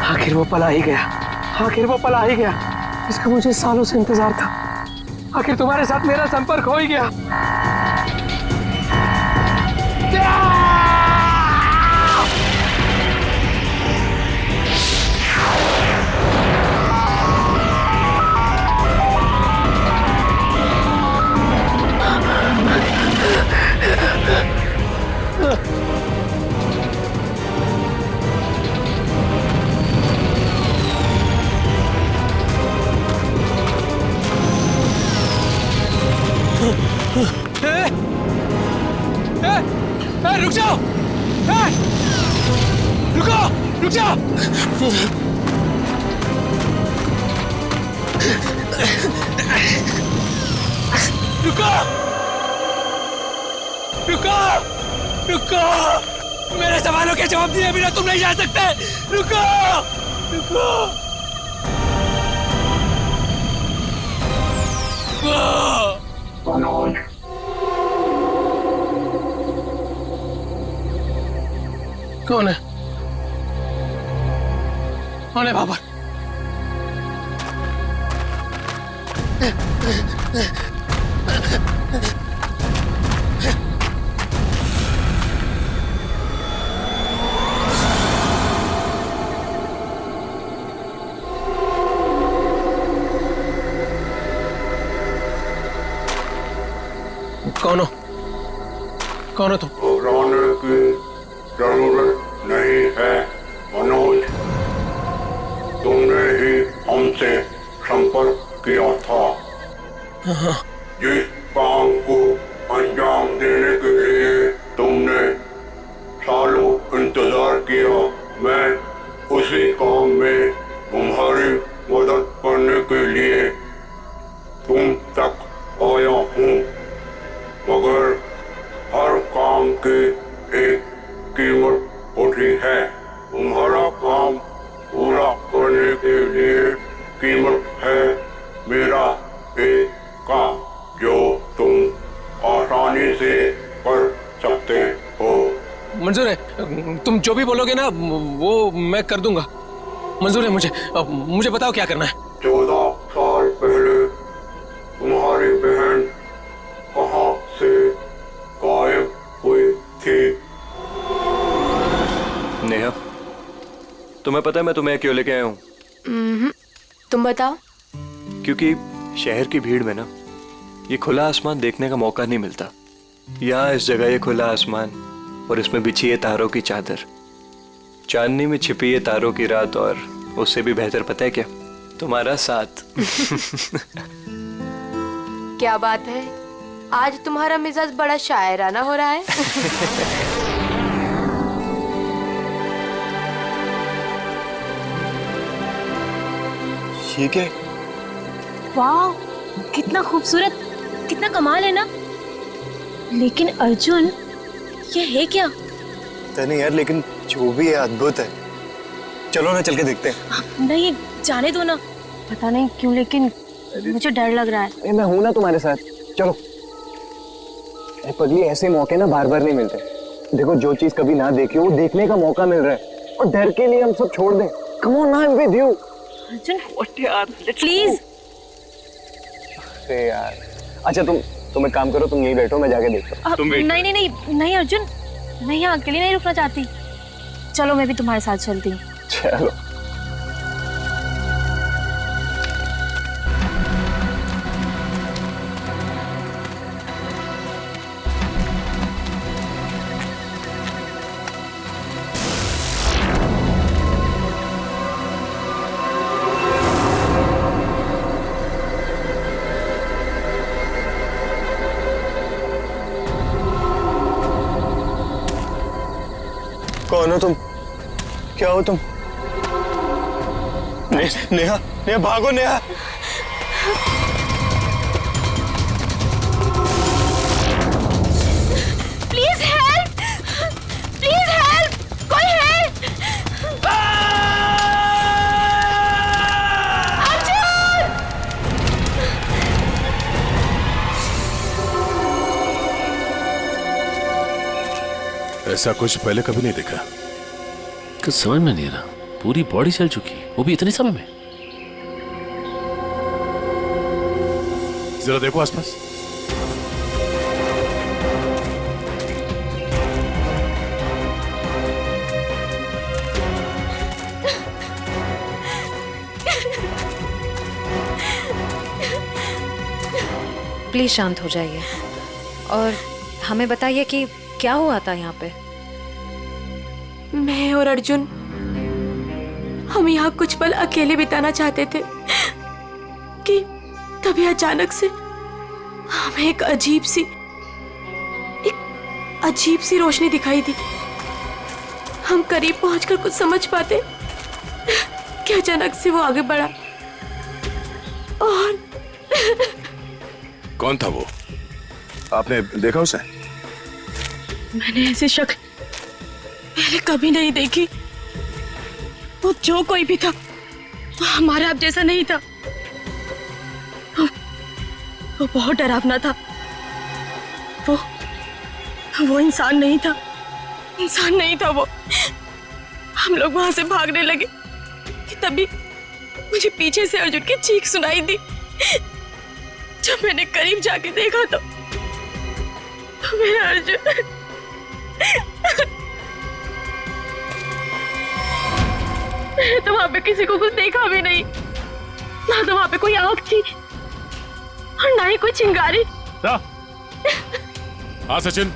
आखिर वो पल आ ही गया, आखिर वो पल आ ही गया। इसका मुझे सालों से इंतजार था। आखिर तुम्हारे साथ मेरा संपर्क हो ही गया। रुक जाओ, रुको, रुक जाओ। रुको, रुको, रुको। मेरे सवालों के जवाब दिए बिना तुम नहीं जा सकते। रुको, रुको। कौन है? कौन है बाबर? कौन हो? कौन हो तुम? घबराने की जरूरत नहीं है मनोज। तुमने ही हमसे संपर्क किया था। जिस काम को अंजाम देने के लिए तुमने सालों इंतजार किया, मैं उसी काम में तुम्हारी मदद करने के लिए तुम तक आया हूँ। मगर हर काम की एक कीमत होती है। तुम्हारा काम पूरा करने के लिए कीमत है मेरा एक काम जो तुम आसानी से कर सकते हो। मंजूर है, तुम जो भी बोलोगे ना वो मैं कर दूंगा। मंजूर है मुझे। मुझे बताओ क्या करना है। 14 साल पहले तुम्हारी बहन कहाँ से गायब हुई थी? नेहा, तुम्हें पता है मैं तुम्हें क्यों लेके आया हूँ? तुम बताओ। क्योंकि शहर की भीड़ में ना ये खुला आसमान देखने का मौका नहीं मिलता। यहाँ इस जगह ये खुला आसमान और इसमें बिछी है तारों की चादर, चांदनी में छिपी है तारों की रात, और उससे भी बेहतर पता है क्या? तुम्हारा साथ। क्या बात है, आज तुम्हारा मिजाज बड़ा शायराना हो रहा है। ठीक है। वाह, कितना खूबसूरत, कितना कमाल है ना। लेकिन अर्जुन, ये है क्या? पता नहीं यार, लेकिन जो भी है अद्भुत है। चलो ना चल के देखते हैं। नहीं, जाने दो ना। पता नहीं क्यों लेकिन मुझे डर लग रहा है। मैं हूं ना तुम्हारे साथ, चलो। पगली, ऐसे मौके ना बार बार नहीं मिलते। देखो, जो चीज कभी ना देखी हो वो देखने का मौका मिल रहा है, और डर के लिए हम सब छोड़ दें। Come on, I am with you. Arjun, please. अरे यार, अच्छा तुम एक काम करो, तुम यहीं बैठो, मैं जाके देखता हूँ। नहीं नहीं नहीं नहीं अर्जुन, मैं यहाँ अकेली नहीं रुकना चाहती। चलो, मैं भी तुम्हारे साथ चलती हूँ। चलो। हो तुम? क्या हो तुम? नेहा, नेहा भागो Neha. Please help, please help, कोई हेल्प। ऐसा कुछ पहले कभी नहीं देखा। कुछ समझ में नहीं आ रहा, पूरी बॉडी चल चुकी, वो भी इतने समय में। जरा देखो आसपास। प्लीज शांत हो जाइए और हमें बताइए कि क्या हुआ था यहाँ पे। मैं और अर्जुन हम यहाँ कुछ पल अकेले बिताना चाहते थे कि तभी अचानक से हमें एक अजीब सी रोशनी दिखाई दी। हम करीब पहुंचकर कुछ समझ पाते कि अचानक से वो आगे बढ़ा और कौन था वो? आपने देखा उसे? मैंने ऐसी शक्ल पहले कभी नहीं देखी। वो जो कोई भी था वो हमारे आप जैसा नहीं था। वो बहुत डरावना था। वो इंसान नहीं था, इंसान नहीं था वो। हम लोग वहां से भागने लगे कि तभी मुझे पीछे से अर्जुन की चीख सुनाई दी। जब मैंने करीब जाके देखा तो मेरा अर्जुन मैंने तो वहां पे किसी को कुछ देखा भी नहीं, ना तो वहां पे कोई आग थी और ना ही कोई चिंगारी। हाँ सचिन।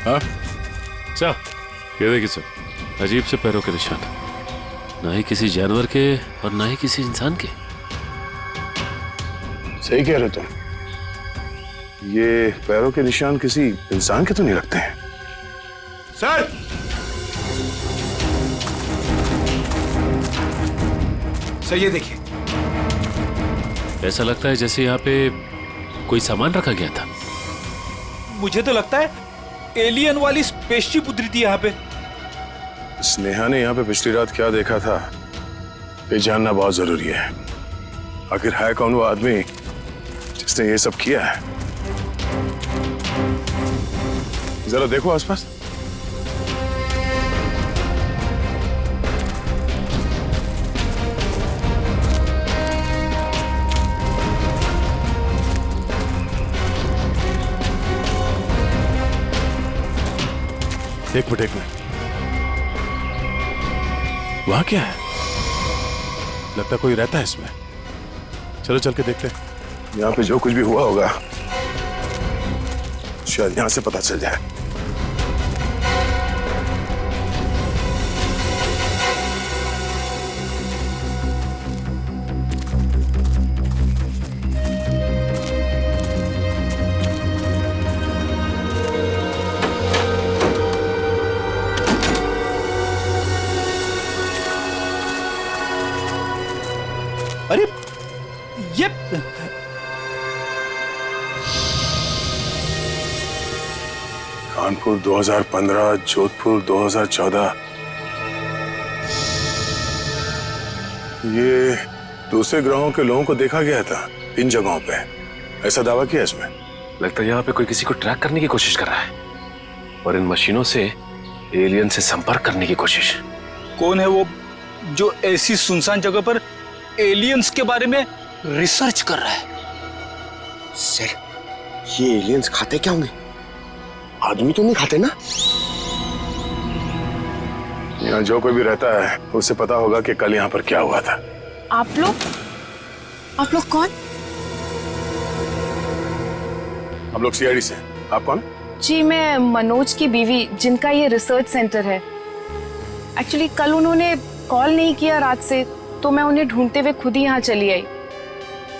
हाँ सर, ये देखिए सर, अजीब से पैरों के निशान, ना ही किसी जानवर के और ना ही किसी इंसान के। सही कह रहे तुम। ये पैरों के निशान किसी इंसान के तो नहीं लगते हैं। सर, सर ये देखिए। ऐसा लगता है जैसे यहाँ पे कोई सामान रखा गया था। मुझे तो लगता है एलियन वाली स्पेसशिप उतरी थी यहाँ पे। स्नेहा ने यहाँ पे पिछली रात क्या देखा था ये जानना बहुत जरूरी है। आखिर है कौन वो आदमी जिसने ये सब किया है? जरा देखो आसपास। एक मिनट, वहां क्या है? लगता कोई रहता है इसमें। चलो चल के देखते हैं। यहाँ पे जो कुछ भी हुआ होगा शायद यहाँ से पता चल जाए। अरे ये कानपुर 2015, जोधपुर 2014। ये दूसरे ग्रहों के लोगों को देखा गया था इन जगहों पे, ऐसा दावा किया इसमें। लगता है यहाँ पे कोई किसी को ट्रैक करने की कोशिश कर रहा है और इन मशीनों से एलियन से संपर्क करने की कोशिश। कौन है वो जो ऐसी सुनसान जगह पर एलियंस के बारे में रिसर्च कर रहा है? सर, ये एलियंस खाते क्या होंगे? आदमी तो नहीं खाते ना? यहाँ जो कोई भी रहता है उसे पता होगा कि कल यहाँ पर क्या हुआ था। आप लोग कौन? हम लोग सीआईडी से। आप कौन? जी, मैं मनोज की बीवी, जिनका ये रिसर्च सेंटर है। एक्चुअली कल उन्होंने कॉल नहीं किया रात से, तो मैं उन्हें ढूंढते हुए खुद ही यहाँ चली आई।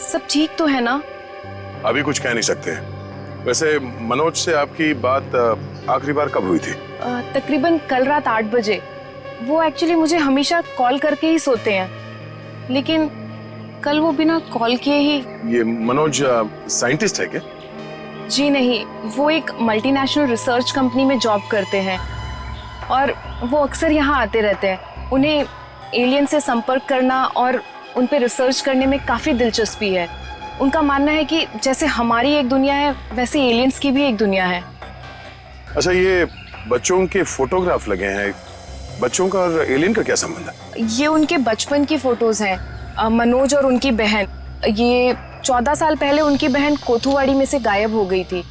सब ठीक तो है ना? अभी कुछ कह नहीं सकते। वैसे मनोज से आपकी बात आखिरी बार कब हुई थी? तकरीबन कल रात 8 बजे। वो एक्चुअली मुझे हमेशा कॉल करके ही सोते हैं, लेकिन कल वो बिना कॉल किए ही। ये मनोज साइंटिस्ट है क्या? जी नहीं, वो एक मल्टीनेशनल रिसर्च कंपनी में जॉब करते हैं और वो अक्सर यहाँ आते रहते हैं। उन्हें एलियन से संपर्क करना और उन पे रिसर्च करने में काफ़ी दिलचस्पी है। उनका मानना है कि जैसे हमारी एक दुनिया है वैसे एलियंस की भी एक दुनिया है। अच्छा, ये बच्चों के फोटोग्राफ लगे हैं, बच्चों का और एलियन का क्या संबंध है? ये उनके बचपन की फोटोज हैं, मनोज और उनकी बहन। ये 14 साल पहले उनकी बहन कोथुवाड़ी में से गायब हो गई थी।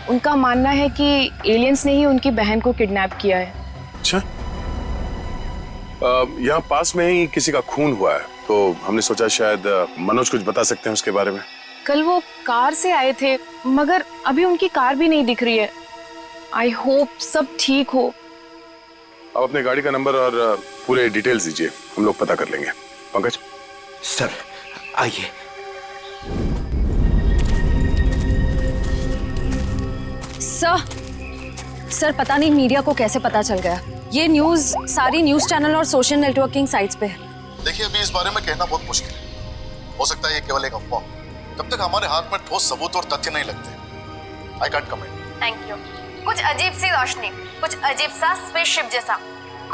उनका मानना है कि एलियंस ने ही उनकी बहन को किडनैप किया है। अच्छा, यहाँ पास में ही किसी का खून हुआ है, तो हमने सोचा शायद मनोज कुछ बता सकते हैं उसके बारे में। कल वो कार से आए थे, मगर अभी उनकी कार भी नहीं दिख रही है। आई होप सब ठीक हो। आप अपने गाड़ी का नंबर और पूरे डिटेल्स दीजिए, हम लोग पता कर लेंगे। पंकज सर आइए। सर पता नहीं मीडिया को कैसे पता चल गया। ये न्यूज़ सारी न्यूज़ चैनल और सोशल नेटवर्किंग साइट्स पे है। देखिए, अभी इस बारे में कहना बहुत मुश्किल है। हो सकता है ये केवल एक अफवाह, जब तक हमारे हाथ में ठोस सबूत और तथ्य नहीं लगते। I can't comment. Thank you. कुछ अजीब सी रोशनी, कुछ अजीब सा स्पेसशिप जैसा,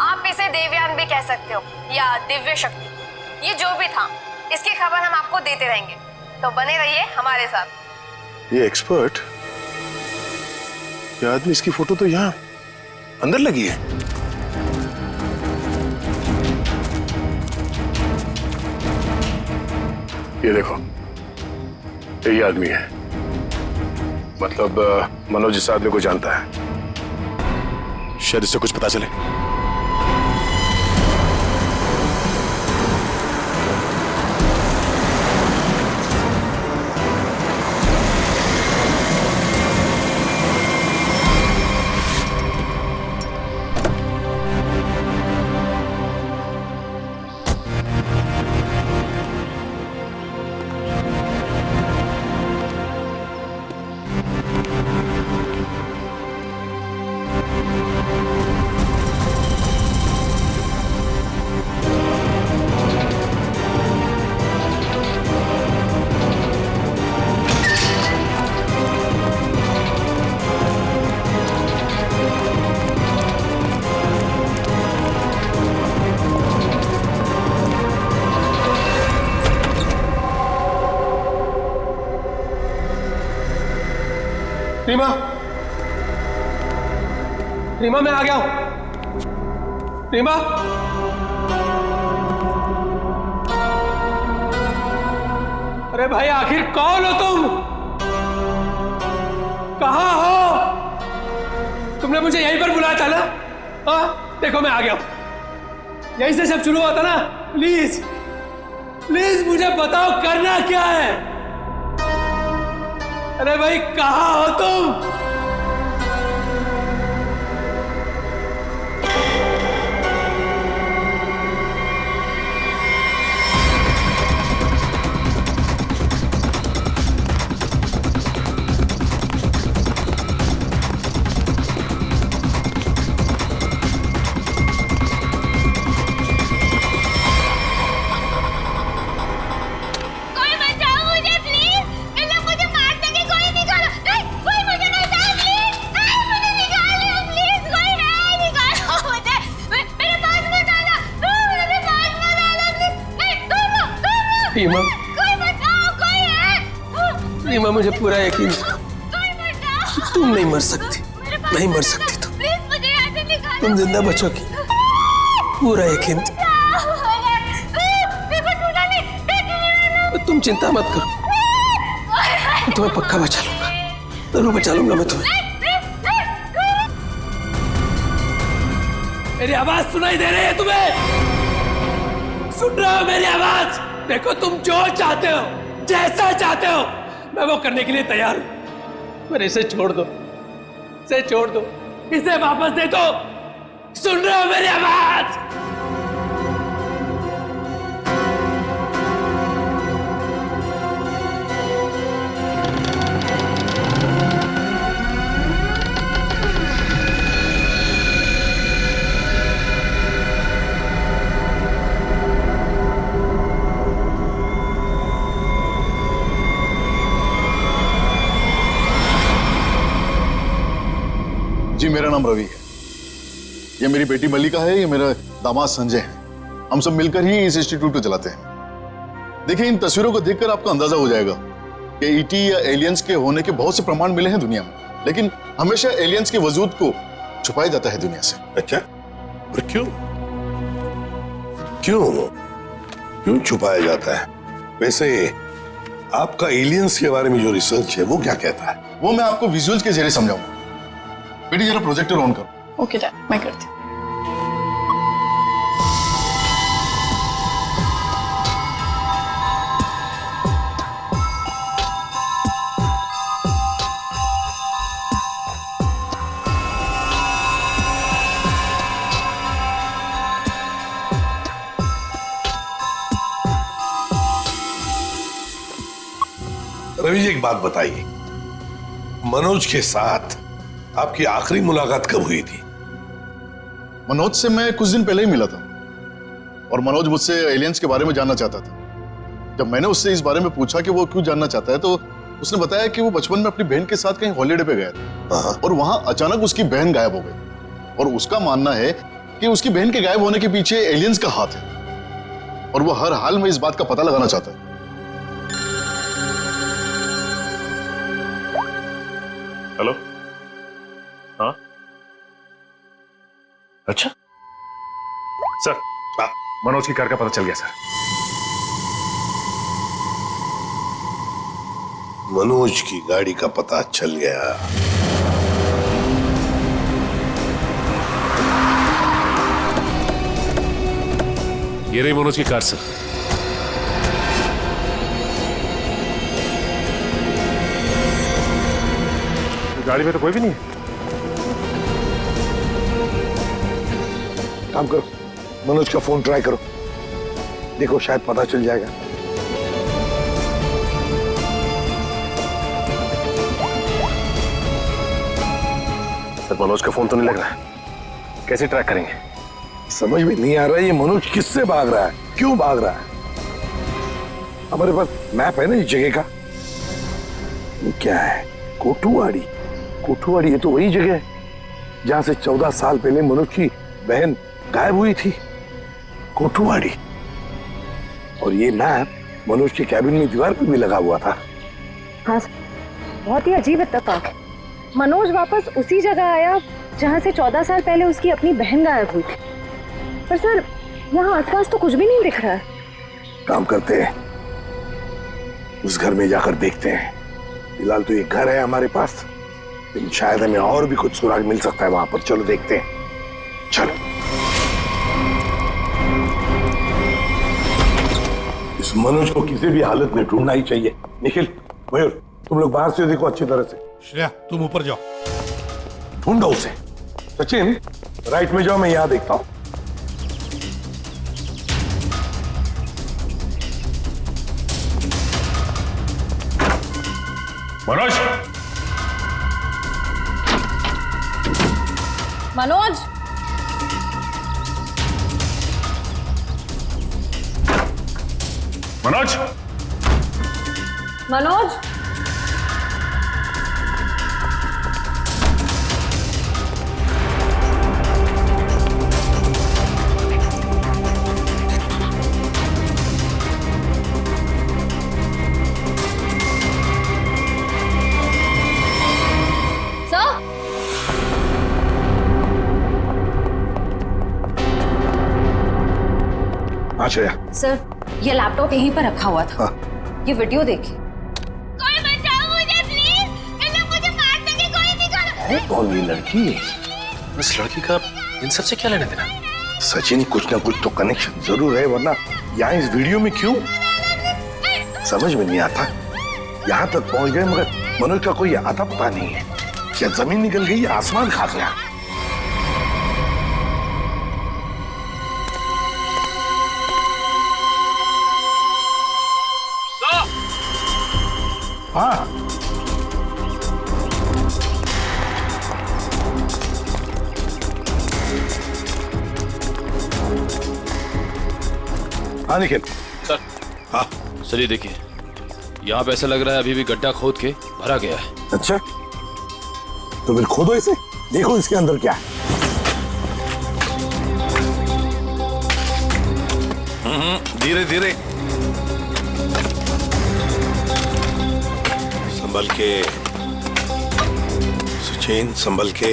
आप इसे देवयान भी कह सकते हो या दिव्य शक्ति। ये जो भी था, इसकी खबर हम आपको देते रहेंगे, तो बने रहिए हमारे साथ। ये एक्सपर्ट, ये आदमी, इसकी फोटो तो यहाँ अंदर लगी है। ये देखो, यही आदमी है। मतलब मनोज इस आदमी को जानता है, शायद इससे कुछ पता चले। रीमा, रीमा मैं आ गया हूं। रीमा, अरे भाई आखिर कौन हो तुम? कहां हो? तुमने मुझे यहीं पर बुलाया था ना? हाँ, देखो मैं आ गया हूं। यहीं से सब शुरू हुआ था ना? प्लीज प्लीज मुझे बताओ करना क्या है? अरे भाई कहां हो तुम? रीमा, रीमा मुझे पूरा यकीन था कि तुम नहीं मर सकती, नहीं मर सकती तुम जिंदा बचोगी, पूरा यकीन था। तुम चिंता मत करो, मैं तुम्हें पक्का बचा लूंगा, जरूर बचा लूंगा मैं तुम्हें। मेरी आवाज सुनाई दे रही है तुम्हें? सुन रहे हो मेरी आवाज? देखो, तुम जो चाहते हो, जैसा चाहते हो, मैं वो करने के लिए तैयार हूं। पर इसे छोड़ दो, इसे छोड़ दो, इसे वापस दे दो। सुन रहे हो मेरी आवाज? ये मेरी बेटी मल्लिका है, ये मेरा दामाद संजय है। हम सब मिलकर ही इस इंस्टीट्यूट को चलाते हैं। देखिए, इन तस्वीरों को देखकर आपको अंदाजा हो जाएगा कि ईटी या एलियंस के होने के बहुत से प्रमाण मिले हैं दुनिया में, लेकिन हमेशा एलियंस के वजूद को छुपाया जाता है दुनिया से। अच्छा, और क्यों छुपाया जाता है? वैसे आपका एलियंस के बारे में जो रिसर्च है वो क्या कहता है? वो मैं आपको विजुअल्स के जरिए समझाऊंगा। बेटी जरा प्रोजेक्टर ऑन करो। ओके डैड, मैं करती हूँ। रवि जी, एक बात बताइए, मनोज के साथ आपकी आखिरी मुलाकात कब हुई थी? मनोज से मैं कुछ दिन पहले ही मिला था और मनोज मुझसे एलियंस के बारे में जानना चाहता था। जब मैंने उससे इस बारे में पूछा कि वो क्यों जानना चाहता है, तो उसने बताया कि वो बचपन में अपनी बहन के साथ कहीं हॉलीडे पे गया था और वहां अचानक उसकी बहन गायब हो गई और उसका मानना है कि उसकी बहन के गायब होने के पीछे एलियंस का हाथ है और वो हर हाल में इस बात का पता लगाना चाहता है। हेलो, हाँ, अच्छा सर, मनोज की कार का पता चल गया सर। मनोज की गाड़ी का पता चल गया। ये रही मनोज की कार सर। गाड़ी में तो कोई भी नहीं है। काम करो, मनोज का फोन ट्राई करो, देखो शायद पता चल जाएगा। सर, मनोज का फोन तो नहीं लग रहा है, कैसे ट्रैक करेंगे? समझ में नहीं आ रहा है ये मनोज किससे भाग रहा है, क्यों भाग रहा है? हमारे पास मैप है ना इस जगह का। ये क्या है? कोठुवाड़ी। कोठुवाड़ी, ये तो वही जगह है जहां से 14 साल पहले मनोज की बहन गायब हुई थी। कोठुवाड़ी। और ये मैप मनोज के कैबिन में दीवार पर भी लगा हुआ था। हाँ सर, बहुत ही अजीब इत्तेफाक। मनोज वापस उसी जगह आया जहां से 14 साल पहले उसकी अपनी बहन गायब हुई थी। पर सर, यहाँ आसपास तो कुछ भी नहीं दिख रहा है। काम करते हैं, उस घर में जाकर देखते हैं। फिलहाल तो ये घर है हमारे पास, लेकिन शायद हमें और भी कुछ सुराग मिल सकता है वहां पर। चलो देखते हैं, चलो। इस मनोज को किसी भी हालत में ढूंढना ही चाहिए। निखिल, मयूर, तुम लोग बाहर से देखो अच्छी तरह से। श्रेया, तुम ऊपर जाओ, ढूंढो उसे। सचिन, राइट में जाओ, मैं यहां देखता हूं। मनोज, मनोज, मनोज, मनोज, श्रेया। सर, ये लैपटॉप यहीं पर रखा हुआ था। ये वीडियो देखिए। कोई बचाओ मुझे प्लीज, इन लोग मुझे मार देंगे, कोई निकालो। है कौन ये लड़की? इस लड़की का इन सब से क्या लेना देना? सचिन, कुछ ना कुछ तो कनेक्शन जरूर है, वरना यहाँ इस वीडियो में क्यों? समझ में नहीं आता। यहाँ तक पहुंच गए मगर मनोज का कोई आता पता नहीं है। क्या जमीन निकल गई या आसमान खा गया? हाँ, हाँ निखिल। सर, हाँ सर, ये देखिए, यहाँ पे ऐसा लग रहा है अभी भी गड्ढा खोद के भरा गया है। अच्छा, तो फिर खोदो इसे, देखो इसके अंदर क्या है। धीरे धीरे, संभल के सुचेन, संभल के।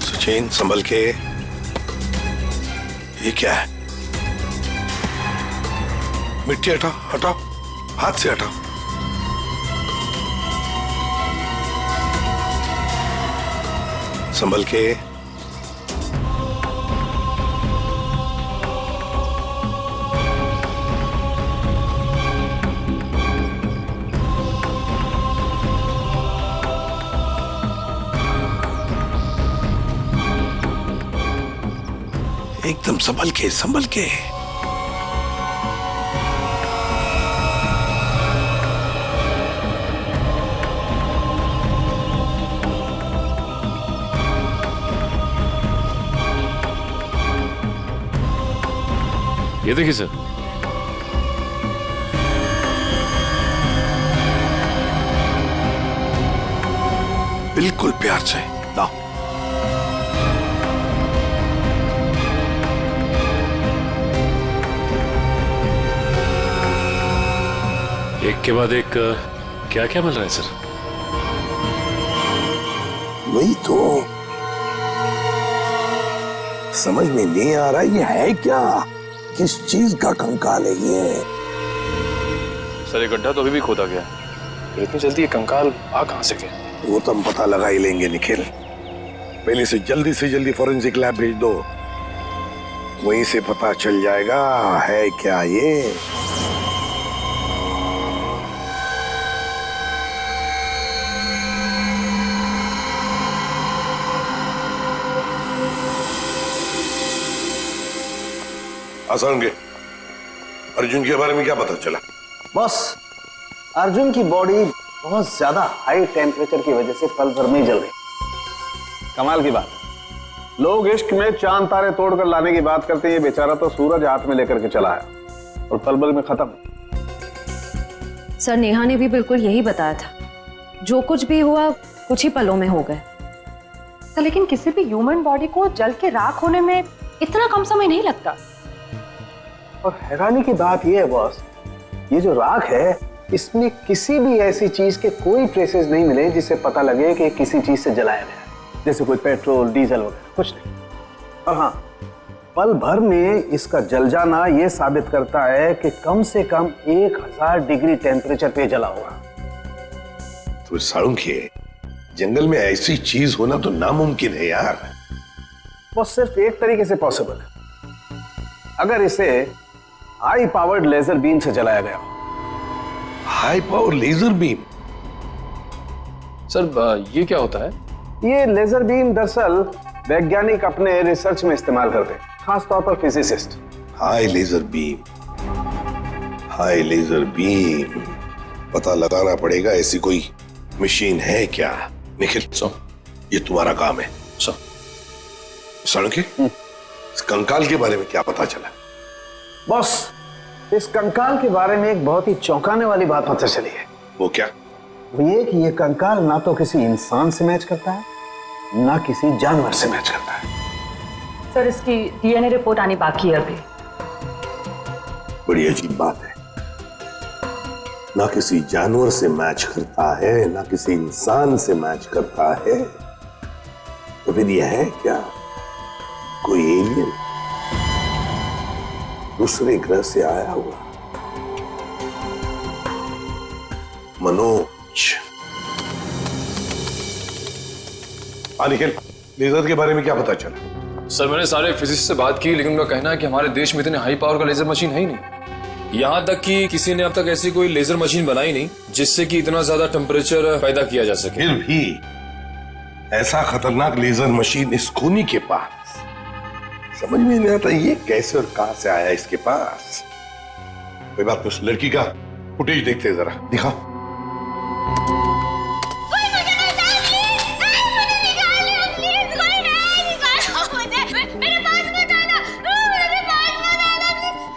सुचेन, संभल के। ये क्या है? मिट्टी हटाओ, हटाओ, हाथ से हटाओ। संभल के। एकदम संभल के, संभल के। ये देखिए सर। बिल्कुल प्यार से लाओ। एक के बाद एक क्या क्या मिल रहा है सर? वही तो समझ में नहीं आ रहा, ये है क्या? किस चीज का कंकाल है ये? सर, ये गड्ढा तो अभी भी खोदा गया, तो इतनी जल्दी ये कंकाल आ कहां से गया? वो तो हम पता लगा ही लेंगे निखिल। पहले से जल्दी फॉरेंसिक लैब भेज दो, वहीं से पता चल जाएगा है क्या ये। आसान के अर्जुन के बारे में क्या पता चला? बॉस, अर्जुन की बॉडी बहुत ज्यादा हाई टेम्परेचर की वजह से पल भर में जल गई। कमाल की बात, लोग इश्क में चांद तारे तोड़कर लाने की बात करते हैं, ये बेचारा तो सूरज हाथ में लेकर के चला आया और पल भर में खत्म। सर, नेहा ने भी बिल्कुल यही बताया था, जो कुछ भी हुआ कुछ ही पलों में हो गए। तो लेकिन किसी भी ह्यूमन बॉडी को जल के राख होने में इतना कम समय नहीं लगता। और हैरानी की बात यह है बॉस, ये जो राख है इसमें किसी भी ऐसी चीज के कोई ट्रेसेस नहीं मिले जिससे पता लगे कि किसी चीज से जलाया गया है, जैसे कोई पेट्रोल डीजल वगैरह, कुछ नहीं। और हाँ, पल भर में इसका जल जाना यह साबित करता है कि कम से कम 1000 डिग्री टेम्परेचर पे जला होगा। तो साळुंखे, जंगल में ऐसी चीज होना तो नामुमकिन है यार। बस सिर्फ एक तरीके से पॉसिबल है, अगर इसे हाई पावर्ड लेजर बीम से जलाया गया हो। High power laser beam? Sir, ये क्या होता है? ये लेजर बीम दरअसल वैज्ञानिक अपने रिसर्च में इस्तेमाल करते हैं, खासतौर पर physicist. High laser beam, high laser beam, पता लगाना पड़ेगा ऐसी कोई मशीन है क्या। निखिल, ये तुम्हारा काम है। साळुंखे, इस कंकाल के बारे में क्या पता चला? बॉस, इस कंकाल के बारे में एक बहुत ही चौंकाने वाली बात पता चली है। वो क्या? वो ये कि ये कंकाल ना तो किसी इंसान से मैच करता है, ना किसी जानवर से मैच करता है। सर, इसकी डीएनए रिपोर्ट आनी बाकी है अभी। बड़ी अजीब बात है, ना किसी जानवर से मैच करता है, ना किसी इंसान से मैच करता है। तो फिर यह है क्या? कोई एलियन दूसरे ग्रह से आया हुआ? मनोज। निखिल, लेजर के बारे में क्या पता चला? सर, मैंने सारे फिजिसिस्ट से बात की, लेकिन उनका कहना है कि हमारे देश में इतने हाई पावर का लेजर मशीन है ही नहीं। यहाँ तक कि किसी ने अब तक ऐसी कोई लेजर मशीन बनाई नहीं जिससे कि इतना ज्यादा टेम्परेचर पैदा किया जा सके। फिर भी ऐसा खतरनाक लेजर मशीन इस खूनी के पास, समझ में नहीं आता ये कैसे और कहां से आया इसके पास। कोई बात नहीं, उस लड़की का फुटेज देखते हैं जरा, दिखाओ।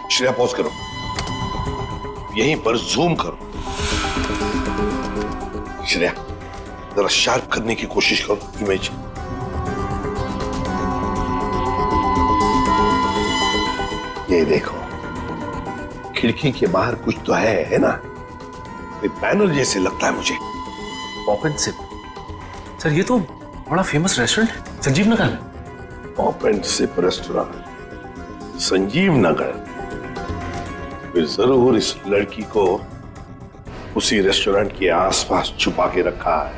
श्रेया, पॉज करो, यहीं पर जूम करो। श्रेया, जरा शार्प करने की कोशिश करो इमेज। ये देखो, खिड़की के बाहर कुछ तो है ना? बैनर जैसे लगता है मुझे। Pop and SIP. सर ये तो बड़ा फेमस रेस्टोरेंट है संजीव नगर में। Pop and sip restaurant Sanjeev Nagar. फिर जरूर इस लड़की को उसी रेस्टोरेंट के आसपास छुपा के रखा है,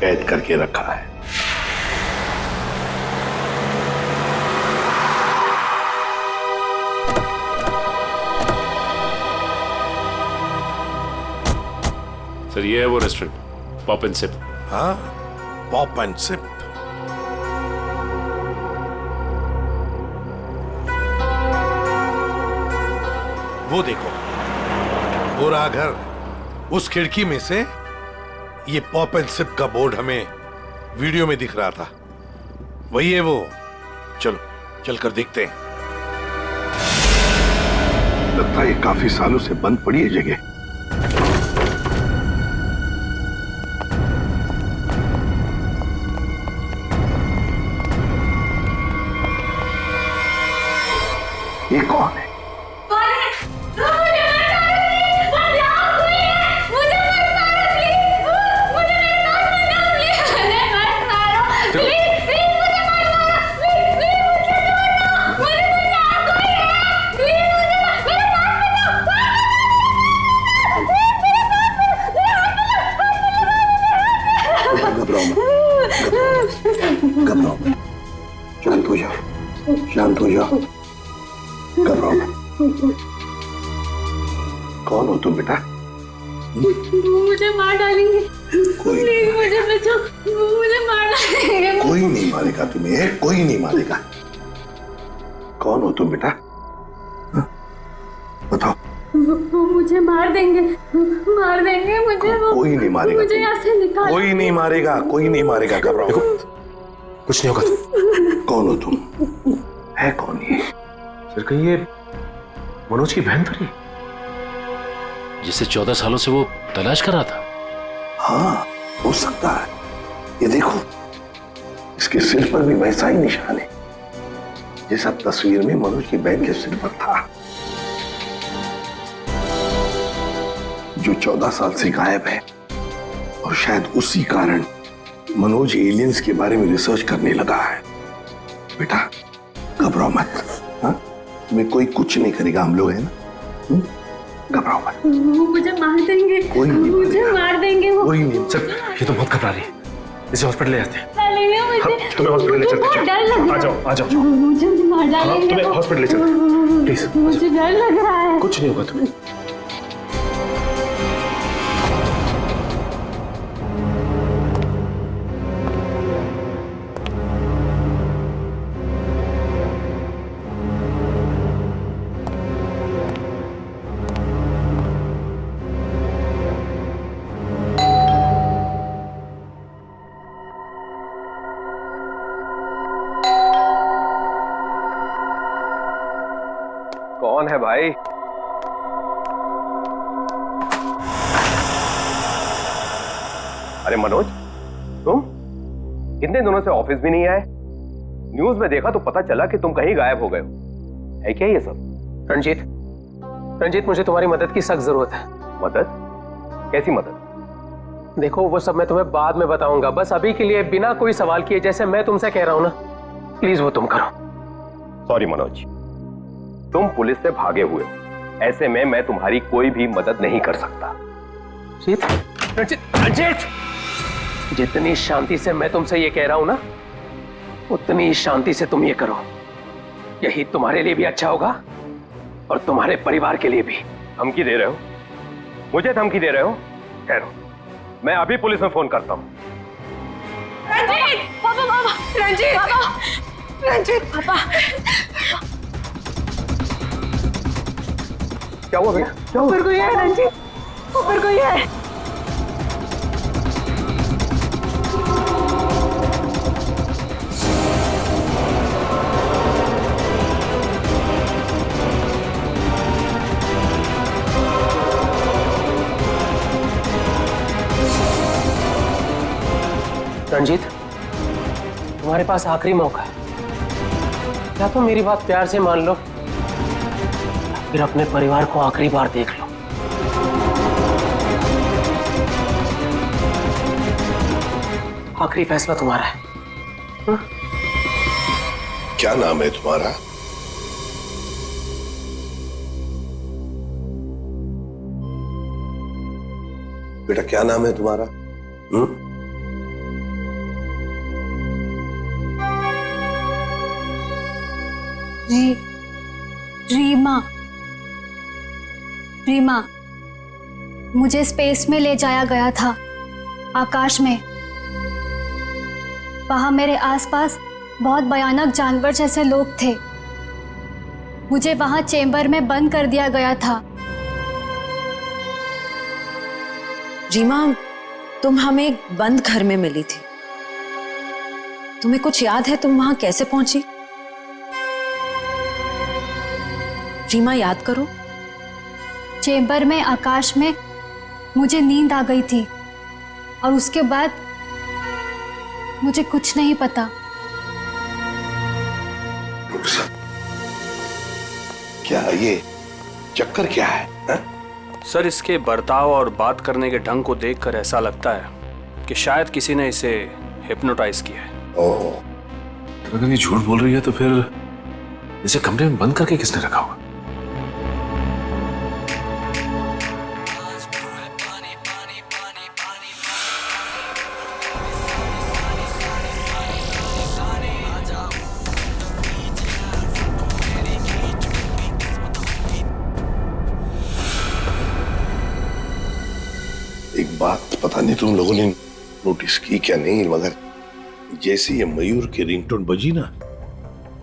कैद करके रखा है। सर ये है वो रेस्टोरेंट, पॉप एंड सिप। हाँ, पॉप एंड सिप। वो देखो, वो रहा घर। उस खिड़की में से ये पॉप एंड सिप का बोर्ड हमें वीडियो में दिख रहा था। वही है वो। चलो चलकर देखते हैं। लगता है ये काफी सालों से बंद पड़ी है जगह। ये कौन है? घबराओ मत, शांत हो जाओ, शांत हो जाओ, घबराओ मत। कौन हो तुम बेटा? मुझे मार डालेंगे। प्लीज मुझे बचाओ, मुझे मार डालेंगे। कोई नहीं मारेगा तुम्हें, कोई नहीं मारेगा। कौन हो तुम बेटा? बताओ। वो मुझे मार देंगे, मार देंगे मुझे। कोई नहीं मारेगा, मुझे यहाँ से निकाल। कोई नहीं मारेगा, कोई नहीं मारेगा। घबराओ, कुछ नहीं होगा। कौन हो तुम? है कौन ये? सर कहीं ये मनोज की बहन तो नहीं, जिसे 14 सालों से वो तलाश कर रहा था? हाँ, हो सकता है। ये देखो, इसके सिर पर भी वैसा ही निशान है जैसा तस्वीर में मनोज की बहन के सिर पर था, जो 14 साल से गायब है। और शायद उसी कारण मनोज एलियंस के बारे में रिसर्च करने लगा है। बेटा घबराओ मत, हाँ? तुम्हें कोई कुछ नहीं करेगा, हम लोग हैं ना। घबराओ मत। वो मुझे मार देंगे, कोई नहीं मुझे मार देंगे वो। कोई नहीं। सर ये तो बहुत घबरा रही है, इसे हॉस्पिटल ले जाते हैं। तुम्हें हॉस्पिटल ले चलते हैं। डर लग रहा है। आ जाओ, आ जाओ। मुझे मार डालेंगे। तुम्हें हॉस्पिटल ले चलते हैं, प्लीज। मुझे डर लग रहा है। कुछ नहीं होगा तुम्हें। कौन है भाई? अरे मनोज, तुम कितने दिनों से ऑफिस भी नहीं आए? न्यूज में देखा तो पता चला कि तुम कहीं गायब हो गए हो। है क्या ये सब? रंजीत मुझे तुम्हारी मदद की सख्त जरूरत है। मदद? कैसी मदद? देखो वो सब मैं तुम्हें बाद में बताऊंगा, बस अभी के लिए बिना कोई सवाल किए जैसे मैं तुमसे कह रहा हूं ना, प्लीज वो तुम करो। सॉरी मनोज, तुम पुलिस से भागे हुए हो, ऐसे में मैं तुम्हारी कोई भी मदद नहीं कर सकता। रंजीत, जितनी शांति से मैं तुमसे ये कह रहा हूं ना, उतनी शांति से तुम ये करो। यही तुम्हारे लिए भी अच्छा होगा और तुम्हारे परिवार के लिए भी। धमकी दे रहे हो? मुझे धमकी दे रहे हो? ठहरो, मैं अभी पुलिस में फोन करता हूं। रंजीत! पापा, पापा! रंजीत! पापा! रंजीत! पापा! क्या हुआ भैया? क्या हुआ? ऊपर कोई है रंजीत, ऊपर कोई है। रणजीत, तुम्हारे पास आखिरी मौका है। या तो मेरी बात प्यार से मान लो, फिर अपने परिवार को आखिरी बार देख लो। आखिरी फैसला तुम्हारा है। क्या नाम है तुम्हारा? बेटा क्या नाम है तुम्हारा? रीमा। रीमा, मुझे स्पेस में ले जाया गया था, आकाश में। वहां मेरे आसपास बहुत भयानक जानवर जैसे लोग थे। मुझे वहां चेंबर में बंद कर दिया गया था। रीमा, तुम हमें एक बंद घर में मिली थी। तुम्हें कुछ याद है तुम वहां कैसे पहुंची? रीमा, याद करो। चेंबर में, आकाश में मुझे नींद आ गई थी और उसके बाद मुझे कुछ नहीं पता। क्या ये चक्कर क्या है? सर, इसके बर्ताव और बात करने के ढंग को देखकर ऐसा लगता है कि शायद किसी ने इसे हिप्नोटाइज किया है। तो अगर ये झूठ बोल रही है तो फिर इसे कमरे में बंद करके किसने रखा होगा? एक बात पता नहीं तुम लोगों ने नोटिस की क्या नहीं, मगर जैसे ये मयूर की रिंगटोन बजी ना,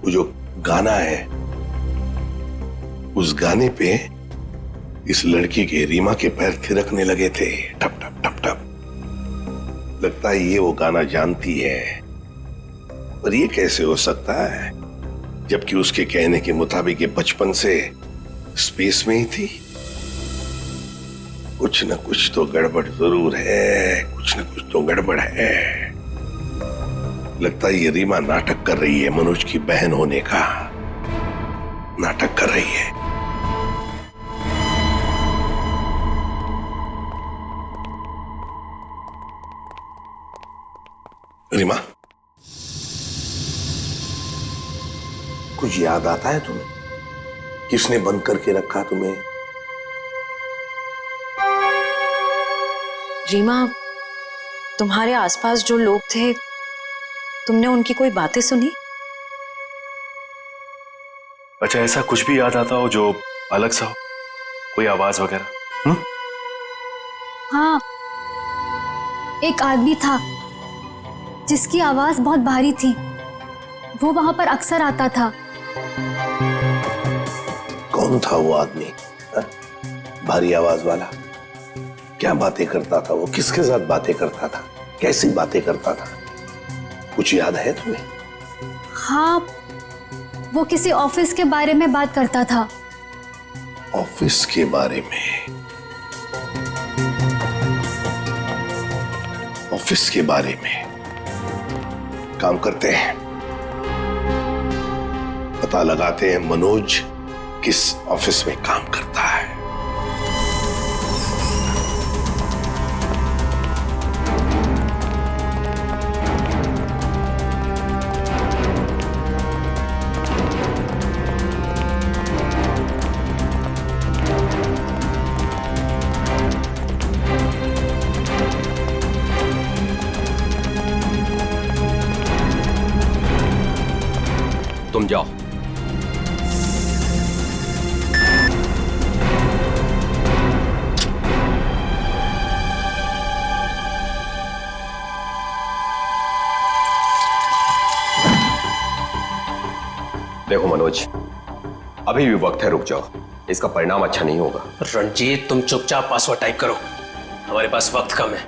वो जो गाना है, उस गाने पे इस लड़की के, रीमा के पैर थिरकने लगे थे, टप टप टप टप। लगता है ये वो गाना जानती है, पर ये कैसे हो सकता है जबकि उसके कहने के मुताबिक ये बचपन से स्पेस में ही थी। कुछ न कुछ तो गड़बड़ जरूर है, कुछ न कुछ तो गड़बड़ है। लगता है ये रीमा नाटक कर रही है, मनोज की बहन होने का नाटक कर रही है। रीमा, कुछ याद आता है तुम्हें? किसने बंद करके रखा तुम्हें? रीमा, तुम्हारे आसपास जो लोग थे, तुमने उनकी कोई बातें सुनी? अच्छा, ऐसा कुछ भी याद आता हो जो अलग सा हो, कोई आवाज वगैरह? हाँ, एक आदमी था जिसकी आवाज बहुत भारी थी। वो वहां पर अक्सर आता था। कौन था वो आदमी? भारी आवाज वाला? क्या बातें करता था वो? किसके साथ बातें करता था? कैसी बातें करता था? कुछ याद है तुम्हें? हाँ, वो किसी ऑफिस के बारे में बात करता था। ऑफिस के बारे में? ऑफिस के बारे में? काम करते हैं, पता लगाते हैं मनोज किस ऑफिस में काम करता है। तुम जाओ। देखो मनोज, अभी भी वक्त है, रुक जाओ, इसका परिणाम अच्छा नहीं होगा। रणजीत, तुम चुपचाप पासवर्ड टाइप करो, हमारे पास वक्त कम है।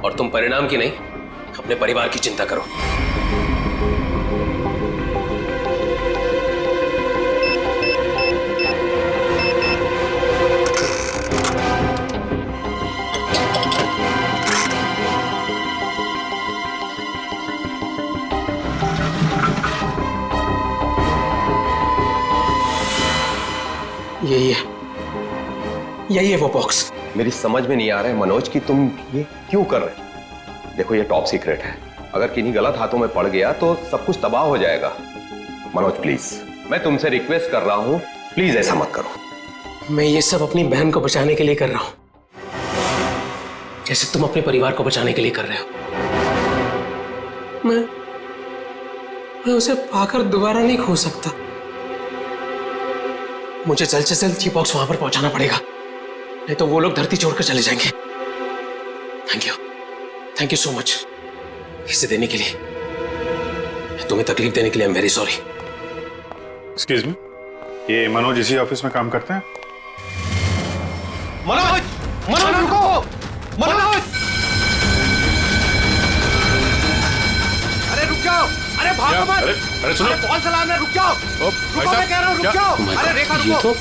और तुम परिणाम की नहीं, अपने परिवार की चिंता करो। यही है वो बॉक्स। मेरी समझ में नहीं आ रहा है मनोज कि तुम ये क्यों कर रहे हो। देखो ये टॉप सीक्रेट है, अगर किन्हीं गलत हाथों में पड़ गया तो सब कुछ तबाह हो जाएगा। मनोज प्लीज, मैं तुमसे रिक्वेस्ट कर रहा हूं, प्लीज ऐसा मत करो। मैं ये सब अपनी बहन को बचाने के लिए कर रहा हूं, जैसे तुम अपने परिवार को बचाने के लिए कर रहे हो। मैं उसे पाकर दोबारा नहीं खो सकता। मुझे जल्द से जल्द ये बॉक्स वहां पर पहुंचाना पड़ेगा, नहीं तो वो लोग धरती छोड़कर चले जाएंगे। थैंक यू सो मच इसे देने के लिए, तुम्हें तकलीफ देने के लिए। I am very sorry. Excuse me, ये मनोज इसी ऑफिस में काम करते हैं? मनोज रुको, मनोज! अरे रुक जाओ, अरे भागो मत! अरे सुनो, कौन सा अलार्म है? रुक जाओ, रुको, मैं कह रहा हूँ रुक जाओ। अरे रेखा रुको,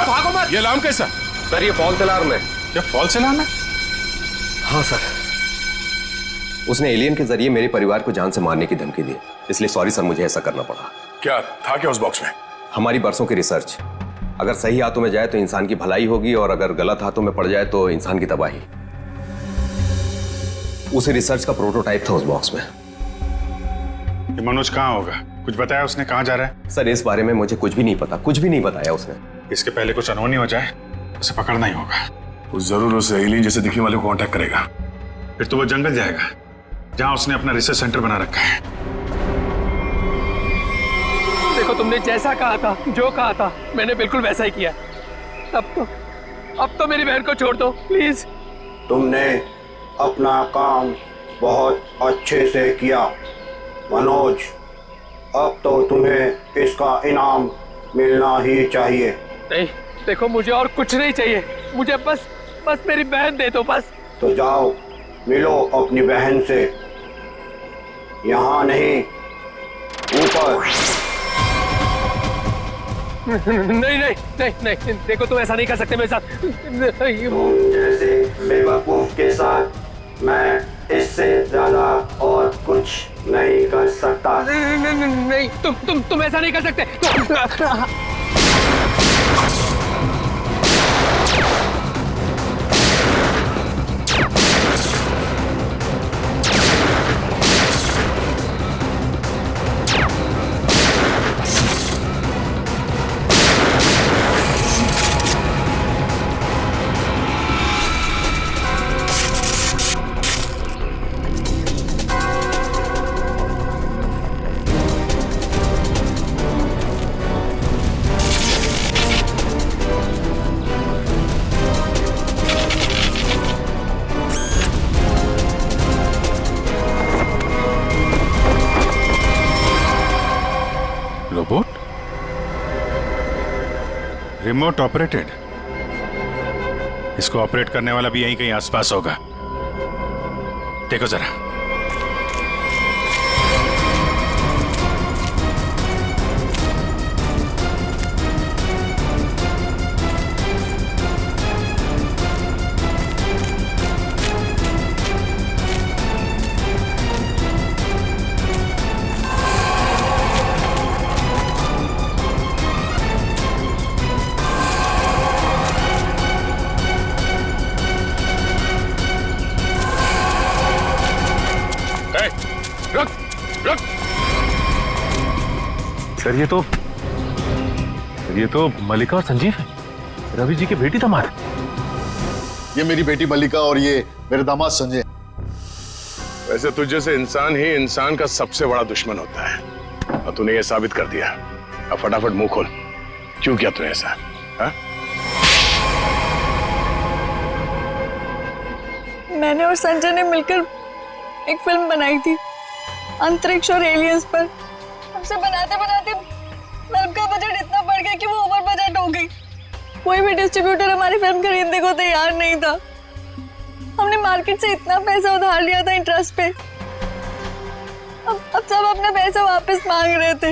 भागो मत! ये अलार्म कैसा? सर ये फॉल्स अलार्म है। क्या फॉल्स अलार्म है? हाँ सर, उसने एलियन के जरिए मेरे परिवार को जान से मारने की धमकी दी, इसलिए सॉरी सर, मुझे ऐसा करना पड़ा। क्या था क्या उस बॉक्स में? हमारी बरसों की रिसर्च, अगर सही हाथों में जाए तो इंसान की भलाई होगी और अगर गलत हाथों में पड़ जाए तो इंसान की तबाही। उसी रिसर्च का प्रोटोटाइप था उस बॉक्स में। ये मनोज कहाँ होगा? कुछ बताया उसने कहाँ जा रहा है? सर इस बारे में मुझे कुछ भी नहीं पता, कुछ भी नहीं बताया उसने। इसके पहले कुछ अनहोनी हो जाए उसे पकड़ना ही होगा। वो जरूर उस एलियन जैसे दिखने वाले को कांटेक्ट करेगा, फिर तो वो जंगल जाएगा जहां उसने अपना रिसर्च सेंटर बना रखा है। देखो तुमने जैसा कहा था, जो कहा था, मैंने बिल्कुल वैसा ही किया। अब तो मेरी बहन को छोड़ दो प्लीज। तुमने अपना काम बहुत अच्छे से किया मनोज, अब तो तुम्हें इसका इनाम मिलना ही चाहिए। नहीं देखो, मुझे और कुछ नहीं चाहिए, मुझे बस मेरी बहन दे दो बस। तो जाओ मिलो अपनी बहन से, यहाँ नहीं ऊपर। नहीं, देखो तुम ऐसा नहीं कर सकते मेरे साथ। तुम जैसे बेवकूफ के साथ मैं इससे ज्यादा और कुछ नहीं कर सकता। नहीं, तुम ऐसा नहीं कर सकते। रोबोट? Remote operated? इसको ऑपरेट करने वाला भी यहीं कहीं आसपास होगा। देखो जरा। सर ये तो मल्लिका और संजीव है, रवि जी की बेटी दामाद। ये मेरी बेटी मल्लिका और ये मेरे दामाद संजय। वैसे तुझ जैसे इंसान ही इंसान का सबसे बड़ा दुश्मन होता है, और तूने ये साबित कर दिया। अब फटाफट मुंह खोल, क्यों किया तूने ऐसा? हा? मैंने और संजय ने मिलकर एक फिल्म बनाई थी अंतरिक्ष और एलियंस पर। हमसे बनाते बनाते फिल्म का बजट इतना बढ़ गया कि वो ओवर बजट हो गई। कोई भी डिस्ट्रीब्यूटर हमारी फिल्म खरीदने को तैयार नहीं था। हमने मार्केट से इतना पैसा उधार लिया था इंटरेस्ट पे, अब सब अपना पैसा वापस मांग रहे थे।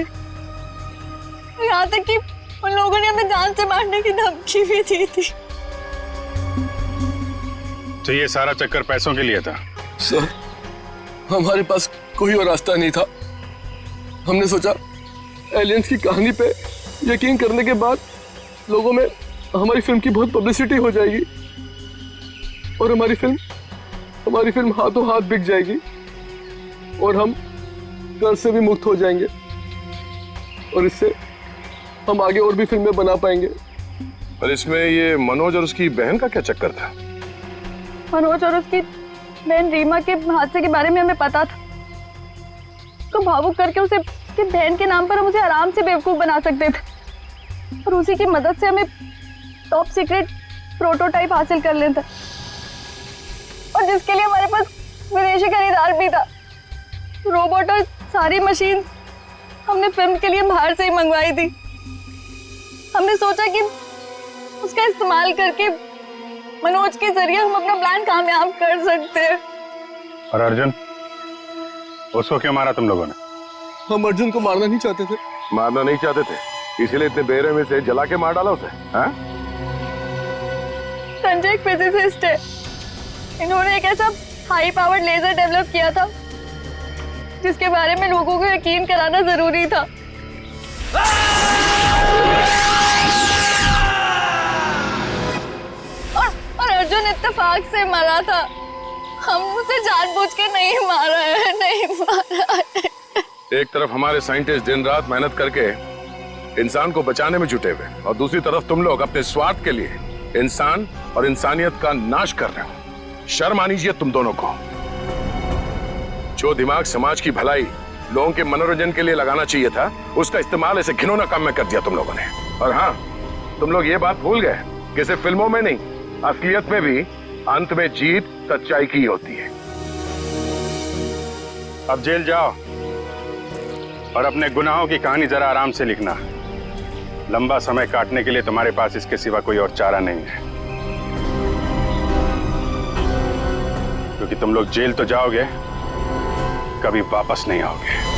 यहाँ तक कि उन लोगों ने हमें जान से मारने की धमकी भी दी थी। तो ये सारा चक्कर पैसों के लिए था? सर, हमारे पास कोई और रास्ता नहीं था। हमने सोचा एलियंस की कहानी पे यकीन करने के बाद लोगों में हमारी फिल्म की बहुत पब्लिसिटी हो जाएगी और हमारी फिल्म हाथों हाथ बिक जाएगी और हम कर्ज से भी मुक्त हो जाएंगे और इससे हम आगे और भी फिल्में बना पाएंगे। पर इसमें ये मनोज और उसकी बहन का क्या चक्कर था? मनोज और उसकी बहन रीमा के हादसे के बारे में हमें पता था। तो भावुक करके उसे उसकी बहन के नाम पर हम उसे आराम से बेवकूफ बना सकते थे और उसी की मदद से हमें टॉप सीक्रेट प्रोटोटाइप हासिल कर लेता और जिसके लिए हमारे पास विदेशी खरीदार भी था। रोबोट और सारी मशीन हमने फिल्म के लिए बाहर से ही मंगवाई थी। हमने सोचा कि उसका इस्तेमाल करके मनोज के जरिए हम अपना प्लान कामयाब कर सकते हैं। और अर्जुन, उसको क्यों मारा तुम लोगों ने? हम अर्जुन को मारना नहीं चाहते थे। मारना नहीं चाहते थे, इसीलिए इतने बेरहमी से जला के मार डाला उसे? हाँ? संजय एक फिजिसिस्ट है। इन्होंने एक ऐसा हाई पावर्ड लेजर डेवलप किया था जिसके बारे में लोगों को यकीन कराना जरूरी था। और अर्जुन इत्तेफाक से मरा था। हम उसे जानबूझ के नहीं मारा है। एक तरफ हमारे साइंटिस्ट दिन रात मेहनत करके इंसान को बचाने में जुटे हुए और दूसरी तरफ तुम लोग अपने स्वार्थ के लिए इंसान और इंसानियत का नाश कर रहे हो। शर्म आनी चाहिए तुम दोनों को। जो दिमाग समाज की भलाई, लोगों के मनोरंजन के लिए लगाना चाहिए था, उसका इस्तेमाल ऐसे घिनौना काम में कर दिया तुम लोगों ने। और हाँ, तुम लोग ये बात भूल गए कि सिर्फ फिल्मों में नहीं, असलियत में भी अंत में जीत सच्चाई की होती है। अब जेल जाओ और अपने गुनाहों की कहानी जरा आराम से लिखना। लंबा समय काटने के लिए तुम्हारे पास इसके सिवा कोई और चारा नहीं है, क्योंकि तुम लोग जेल तो जाओगे, कभी वापस नहीं आओगे।